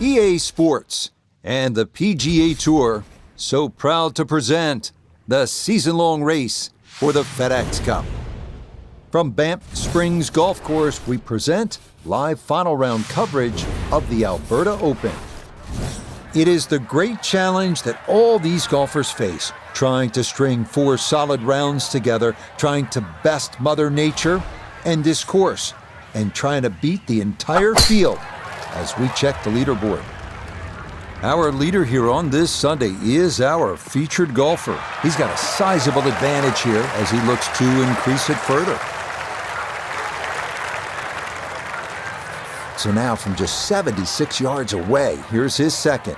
EA Sports and the PGA Tour so proud to present the season-long race for the FedEx Cup. From Banff Springs Golf Course, we present live final round coverage of the Alberta Open. It is the great challenge that all these golfers face, trying to string 4 solid rounds together, trying to best Mother Nature and this course, and trying to beat the entire field as we check the leaderboard. Our leader here on this Sunday is our featured golfer. He's got a sizable advantage here as he looks to increase it further. So now from just 76 yards away, here's his second.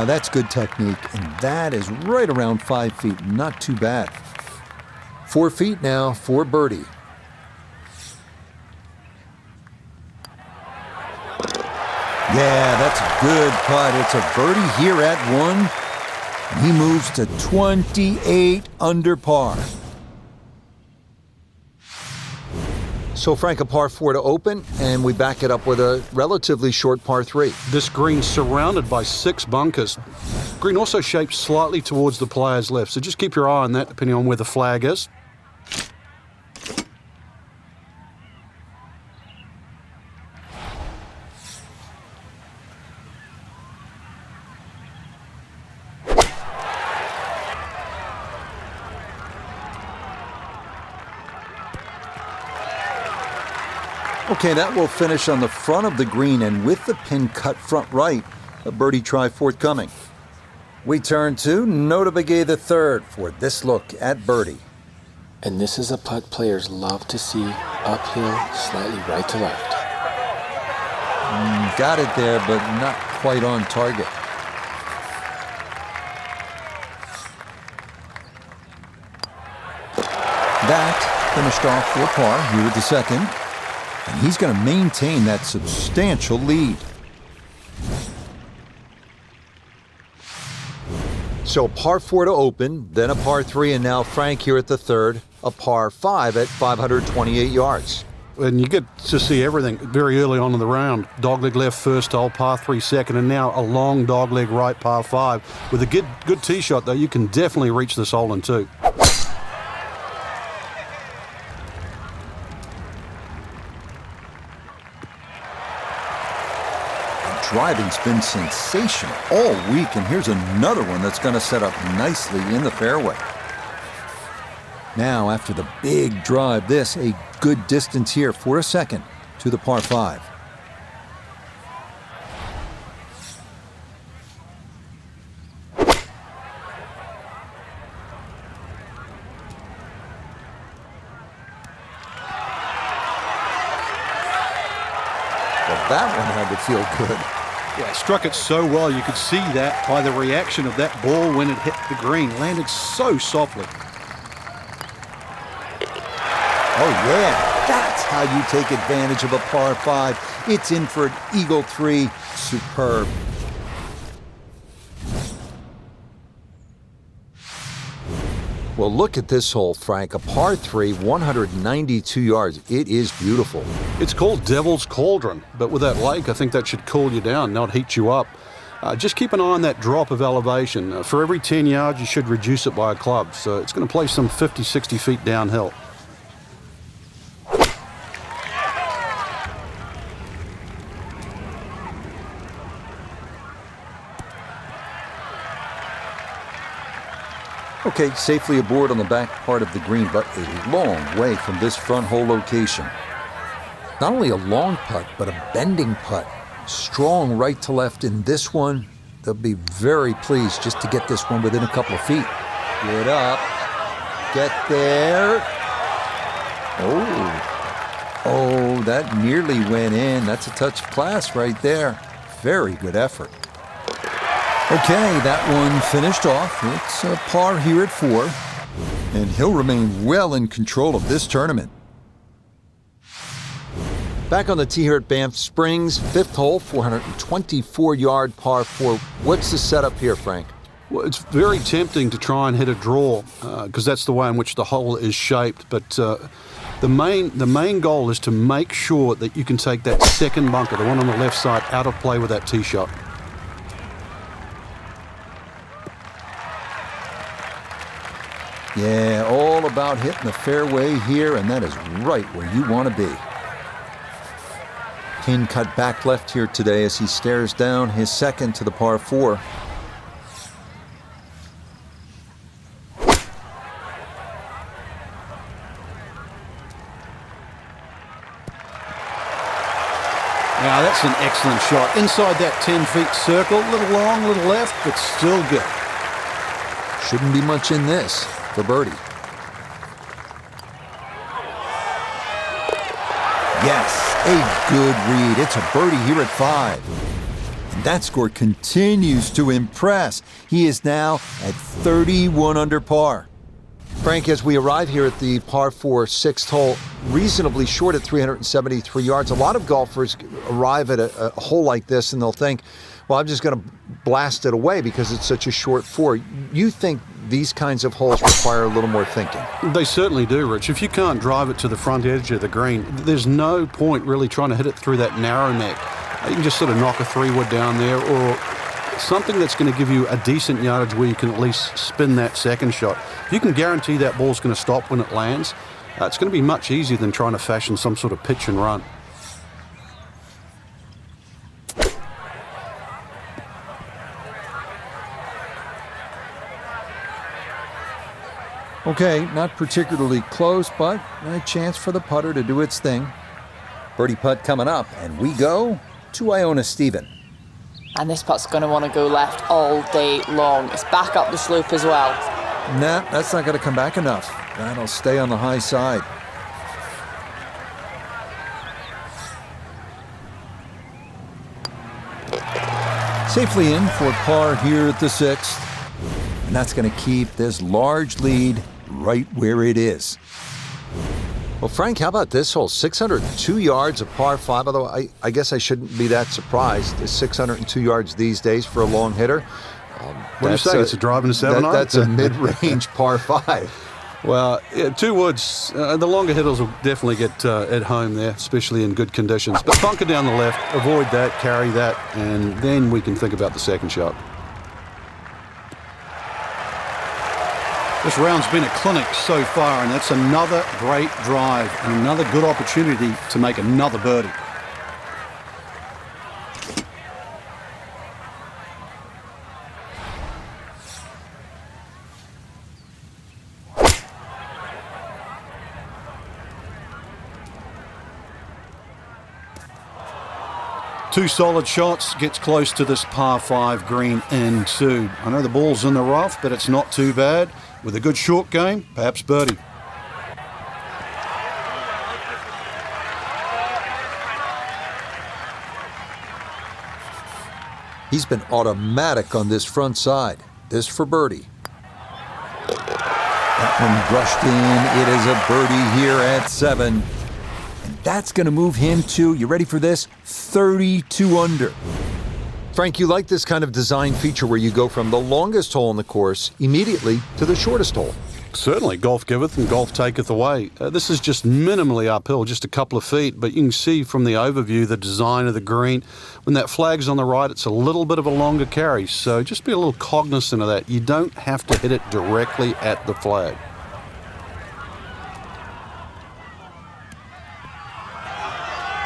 That's good technique, and that is right around 5 feet. Not too bad. 4 feet now for birdie. Yeah, that's a good putt. It's a birdie here at 1. He moves to 28 under par. So, Frank, a par 4 to open, and we back it up with a relatively short par 3. This green's surrounded by 6 bunkers. Green also shaped slightly towards the player's left, so just keep your eye on that depending on where the flag is. Okay, that will finish on the front of the green, and with the pin cut front right, a birdie try forthcoming. We turn to Nota Begay the third for this look at birdie. And this is a putt players love to see, uphill, slightly right to left. Got it there, but not quite on target. That finished off for par here with the second. And he's going to maintain that substantial lead. So par 4 to open, then a par 3, and now Frank here at the third, a par 5 at 528 yards. And you get to see everything very early on in the round. Dogleg left first hole, par 3 second, and now a long dogleg right, par 5. With a good tee shot, though, you can definitely reach this hole in 2. Driving's been sensational all week, and here's another one that's going to set up nicely in the fairway. Now, after the big drive, this a good distance here for a second to the par 5. Well, that one had to feel good. Yeah, struck it so well. You could see that by the reaction of that ball when it hit the green. Landed so softly. Oh, yeah. That's how you take advantage of a par 5. It's in for an eagle 3. Superb. Well, look at this hole, Frank. A par 3, 192 yards. It is beautiful. It's called Devil's Cauldron, but with that lake, I think that should cool you down, not heat you up. Just keep an eye on that drop of elevation. For every 10 yards, you should reduce it by a club. So it's going to play some 50, 60 feet downhill. Okay, safely aboard on the back part of the green, but a long way from this front hole location. Not only a long putt, but a bending putt. Strong right to left in this one. They'll be very pleased just to get this one within a couple of feet. Get up. Get there. Oh, that nearly went in. That's a touch of class right there. Very good effort. Okay, that one finished off. It's a par here at 4, and he'll remain well in control of this tournament. Back on the tee here at Banff Springs, fifth hole, 424-yard par 4. What's the setup here, Frank? Well, it's very tempting to try and hit a draw because that's the way in which the hole is shaped. But the main goal is to make sure that you can take that second bunker, the one on the left side, out of play with that tee shot. Yeah, all about hitting the fairway here, and that is right where you want to be. Pin cut back left here today as he stares down his second to the par 4. Now that's an excellent shot. Inside that 10 feet circle, a little long, a little left, but still good. Shouldn't be much in this for birdie. Yes, a good read. It's a birdie here at 5. And that score continues to impress. He is now at 31 under par. Frank, as we arrive here at the par 4 sixth hole, reasonably short at 373 yards. A lot of golfers arrive at a hole like this and they'll think, well, I'm just going to blast it away because it's such a short 4. You think these kinds of holes require a little more thinking? They certainly do, Rich. If you can't drive it to the front edge of the green, there's no point really trying to hit it through that narrow neck. You can just sort of knock a 3-wood down there or something that's going to give you a decent yardage where you can at least spin that second shot. If you can guarantee that ball's going to stop when it lands, it's going to be much easier than trying to fashion some sort of pitch and run. Okay, not particularly close, but a chance for the putter to do its thing. Birdie putt coming up, and we go to Iona Stephen. And this putt's going to want to go left all day long. It's back up the slope as well. Nah, that's not going to come back enough. That'll stay on the high side. Safely in for par here at the 6th. And that's going to keep this large lead right where it is. Well, Frank, how about this hole? 602 yards of par 5, although I guess I shouldn't be that surprised. It's 602 yards these days for a long hitter. What do you say? It's a driving a 7-iron? That's a mid-range par 5. Well, yeah, 2 woods, the longer hitters will definitely get at home there, especially in good conditions. But bunker down the left, avoid that, carry that, and then we can think about the second shot. This round's been a clinic so far, and that's another great drive and another good opportunity to make another birdie. Two solid shots, gets close to this par 5 green in 2. I know the ball's in the rough, but it's not too bad. With a good short game, perhaps birdie. He's been automatic on this front side. This for birdie. That one brushed in. It is a birdie here at 7. And that's going to move him to, you ready for this? 32 under. Frank, you like this kind of design feature where you go from the longest hole in the course immediately to the shortest hole. Certainly, golf giveth and golf taketh away. This is just minimally uphill, just a couple of feet, but you can see from the overview the design of the green. When that flag's on the right, it's a little bit of a longer carry, so just be a little cognizant of that. You don't have to hit it directly at the flag.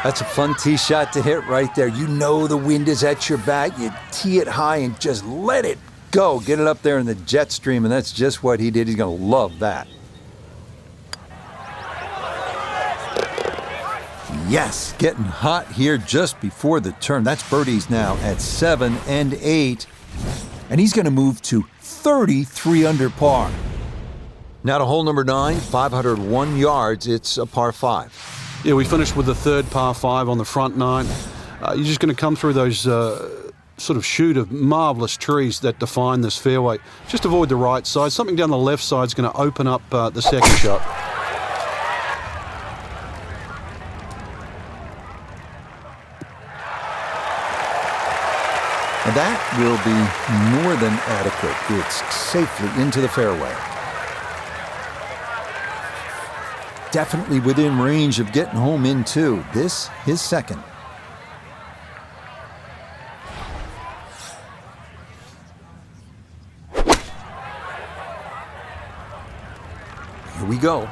That's a fun tee shot to hit right there. You know the wind is at your back. You tee it high and just let it go. Get it up there in the jet stream, and that's just what he did. He's going to love that. Yes, getting hot here just before the turn. That's birdies now at 7 and 8. And he's going to move to 33 under par. Now to hole number 9, 501 yards. It's a par 5. Yeah, we finished with the third par 5 on the front 9. You're just going to come through those sort of chute of marvellous trees that define this fairway. Just avoid the right side. Something down the left side is going to open up the second shot. And that will be more than adequate. It's safely into the fairway. Definitely within range of getting home in two. This, his second. Here we go.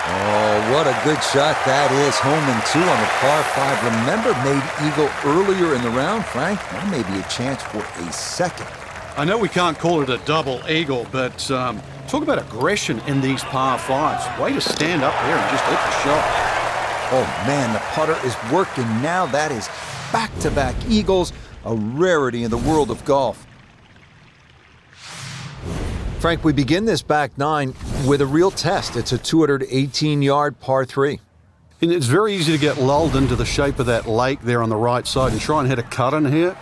Oh, what a good shot that is. Home and two on the par five. Remember, made eagle earlier in the round, Frank? That may be a chance for a second. I know we can't call it a double eagle, but talk about aggression in these par fives. Way to stand up there and just hit the shot. Oh, man, the putter is working now. That is back-to-back eagles, a rarity in the world of golf. Frank, we begin this back nine with a real test. It's a 218-yard par three. And it's very easy to get lulled into the shape of that lake there on the right side and try and hit a cut in here.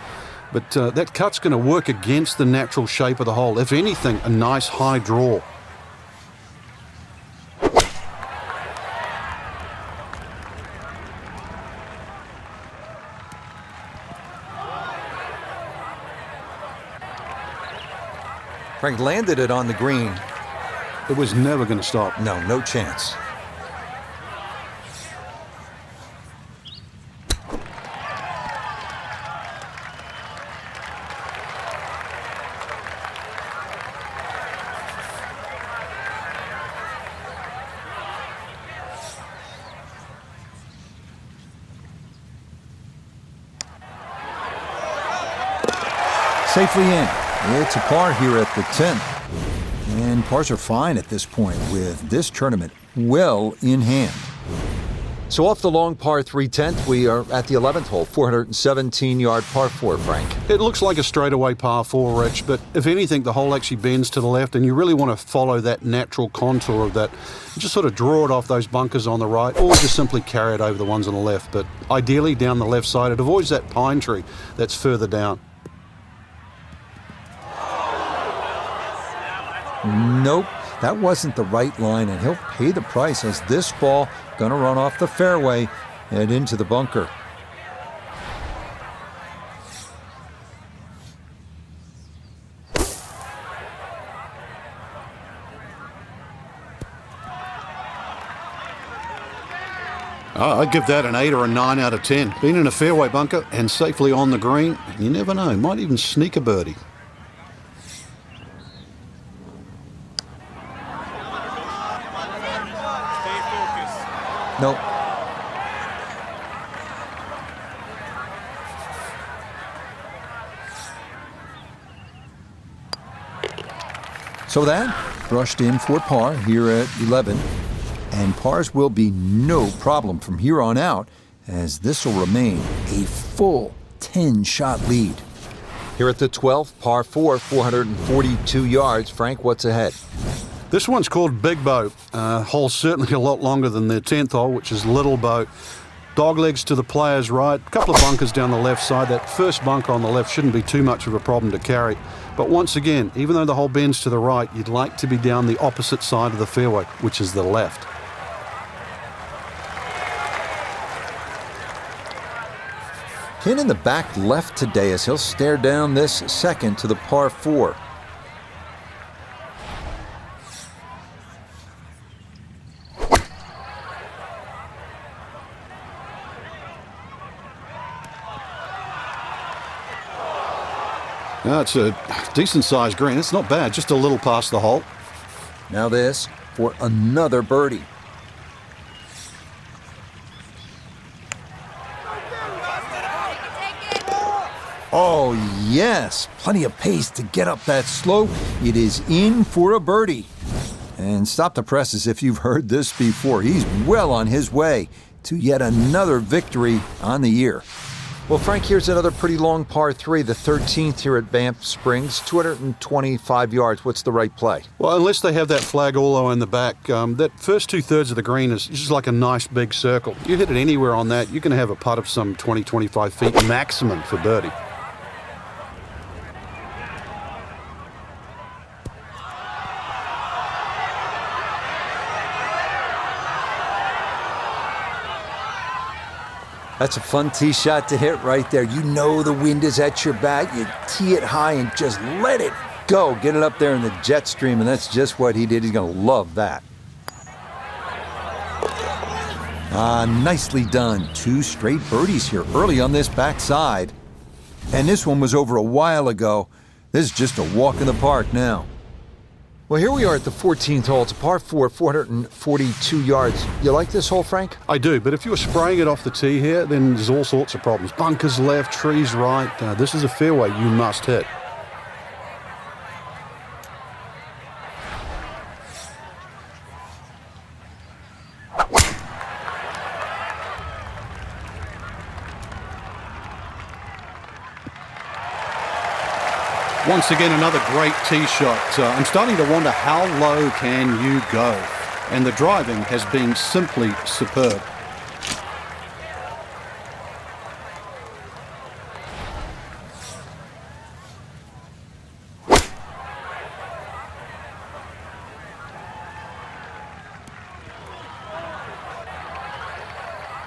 But that cut's going to work against the natural shape of the hole. If anything, a nice high draw. Frank landed it on the green. It was never going to stop. No chance. Safely in. It's a par here at the 10th. And pars are fine at this point with this tournament well in hand. So off the long par 3 10th, we are at the 11th hole, 417-yard par 4, Frank. It looks like a straightaway par 4, Rich, but if anything, the hole actually bends to the left, and you really want to follow that natural contour of that. Just sort of draw it off those bunkers on the right, or just simply carry it over the ones on the left. But ideally, down the left side, it avoids that pine tree that's further down. Nope, that wasn't the right line, and he'll pay the price as this ball gonna run off the fairway and into the bunker. I'd give that an 8 or a 9 out of 10. Being in a fairway bunker and safely on the green, you never know, might even sneak a birdie. Nope. So that brushed in for par here at 11. And pars will be no problem from here on out, as this will remain a full 10-shot lead. Here at the 12th, par 4, 442 yards. Frank, what's ahead? This one's called Big Boat. Hole's certainly a lot longer than the 10th hole, which is Little Boat. Dog legs to the player's right, a couple of bunkers down the left side. That first bunker on the left shouldn't be too much of a problem to carry. But once again, even though the hole bends to the right, you'd like to be down the opposite side of the fairway, which is the left. Ken in the back left today as he'll stare down this second to the par 4. No, it's a decent-sized green. It's not bad, just a little past the hole. Now this for another birdie. Oh, yes. Plenty of pace to get up that slope. It is in for a birdie. And stop the presses if you've heard this before. He's well on his way to yet another victory on the year. Well, Frank, here's another pretty long par 3, the 13th here at Banff Springs, 225 yards. What's the right play? Well, unless they have that flag all the way in the back, that first 2/3 of the green is just like a nice big circle. You hit it anywhere on that, you can have a putt of some 20, 25 feet maximum for birdie. That's a fun tee shot to hit right there. You know the wind is at your back. You tee it high and just let it go. Get it up there in the jet stream, and that's just what he did. He's going to love that. Nicely done. 2 straight birdies here early on this backside. And this one was over a while ago. This is just a walk in the park now. Well, here we are at the 14th hole. It's a par 4, 442 yards. You like this hole, Frank? I do, but if you were spraying it off the tee here, then there's all sorts of problems. Bunkers left, trees right. This is a fairway you must hit. Once again, another great tee shot. I'm starting to wonder how low can you go? And the driving has been simply superb.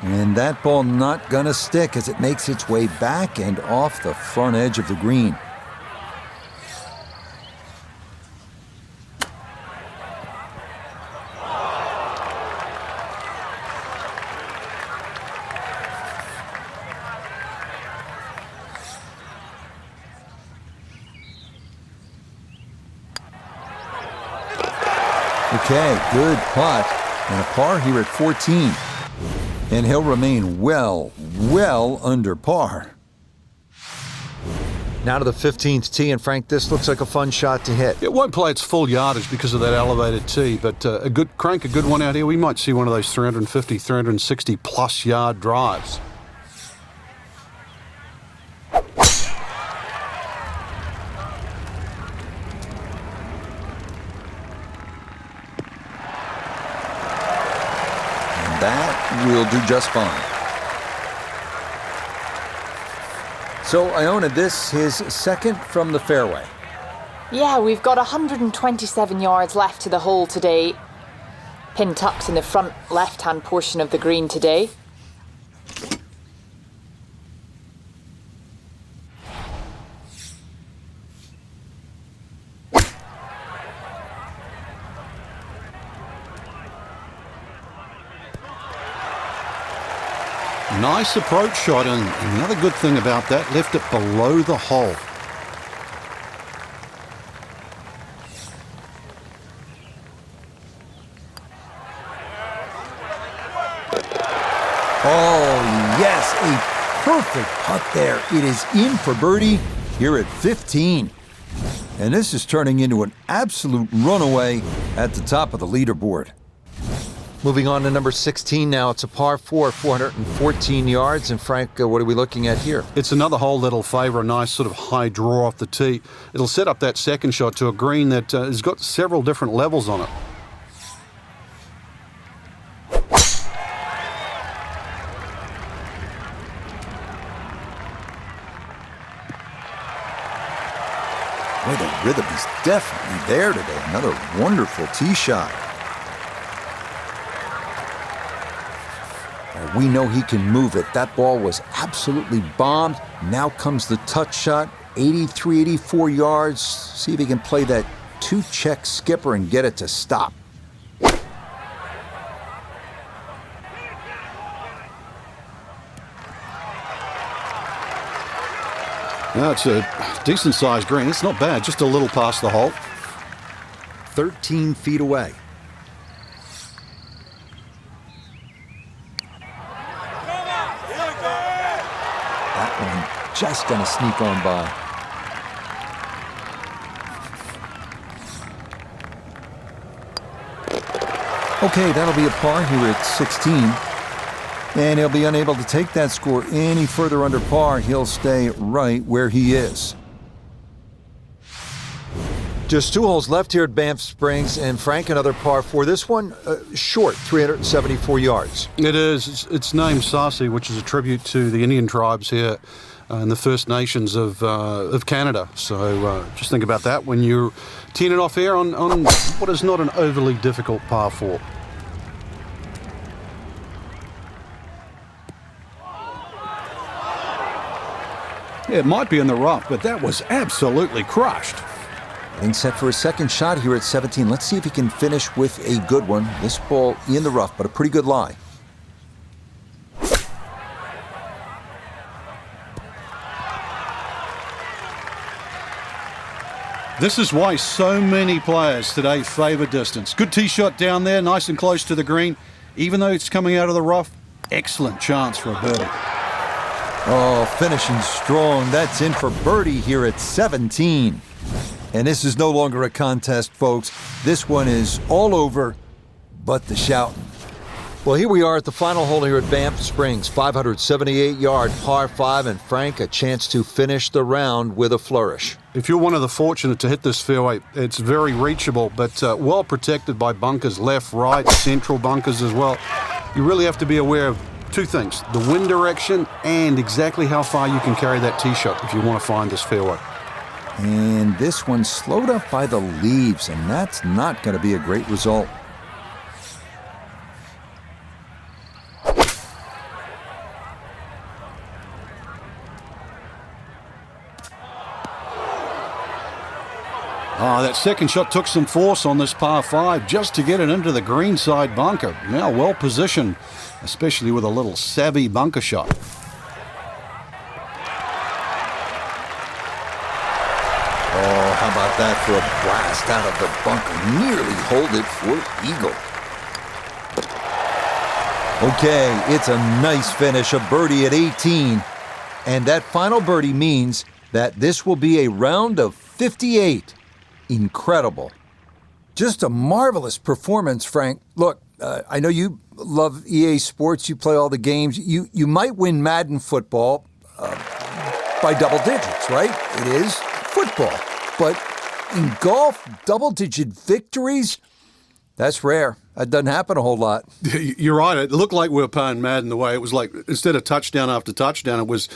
And that ball not gonna stick as it makes its way back and off the front edge of the green. Okay, good putt, and a par here at 14. And he'll remain well under par. Now to the 15th tee, and Frank, this looks like a fun shot to hit. It won't play its full yardage because of that elevated tee, but a good one out here. We might see one of those 350, 360 plus yard drives. That will do just fine. So, Iona, this his second from the fairway. Yeah, we've got 127 yards left to the hole today. Pin tucks in the front left-hand portion of the green today. Nice approach shot, and the other good thing about that, left it below the hole. Oh, yes, a perfect putt there. It is in for birdie here at 15. And this is turning into an absolute runaway at the top of the leaderboard. Moving on to number 16 now. It's a par 4, 414 yards. And Frank, what are we looking at here? It's another hole that'll favour a nice sort of high draw off the tee. It'll set up that second shot to a green that has got several different levels on it. Boy, the rhythm is definitely there today. Another wonderful tee shot. We know he can move it. That ball was absolutely bombed. Now comes the touch shot, 83, 84 yards. See if he can play that 2-check skipper and get it to stop. Now it's a decent-sized green. It's not bad, just a little past the hole. 13 feet away. Just gonna sneak on by. Okay, that'll be a par here at 16. And he'll be unable to take that score any further under par. He'll stay right where he is. Just 2 holes left here at Banff Springs, and Frank, another par 4. This one, short, 374 yards. It is. It's named Sarsi, which is a tribute to the Indian tribes here and the First Nations of Canada. So just think about that when you're teeing it off here on what is not an overly difficult par 4. It might be in the rough, but that was absolutely crushed. Getting set for a second shot here at 17. Let's see if he can finish with a good one. This ball in the rough, but a pretty good lie. This is why so many players today favour distance. Good tee shot down there, nice and close to the green. Even though it's coming out of the rough, excellent chance for a birdie. Oh, finishing strong. That's in for birdie here at 17. And this is no longer a contest, folks. This one is all over but the shouting. Well, here we are at the final hole here at Banff Springs, 578-yard par 5, and Frank, a chance to finish the round with a flourish. If you're one of the fortunate to hit this fairway, it's very reachable, but well protected by bunkers, left, right, central bunkers as well. You really have to be aware of two things, the wind direction and exactly how far you can carry that tee shot if you want to find this fairway. And this one's slowed up by the leaves, and that's not going to be a great result. That second shot took some force on this par 5 just to get it into the greenside bunker. Now well positioned, especially with a little savvy bunker shot. Oh, how about that for a blast out of the bunker? Nearly hold it for eagle. Okay, it's a nice finish, a birdie at 18. And that final birdie means that this will be a round of 58. Incredible. Just a marvelous performance, Frank. Look, I know you love EA Sports. You play all the games. You might win Madden football by double digits, right? It is football. But in golf, double-digit victories, that's rare. That doesn't happen a whole lot. You're right. It looked like we were playing Madden the way it was like instead of touchdown after touchdown, it was,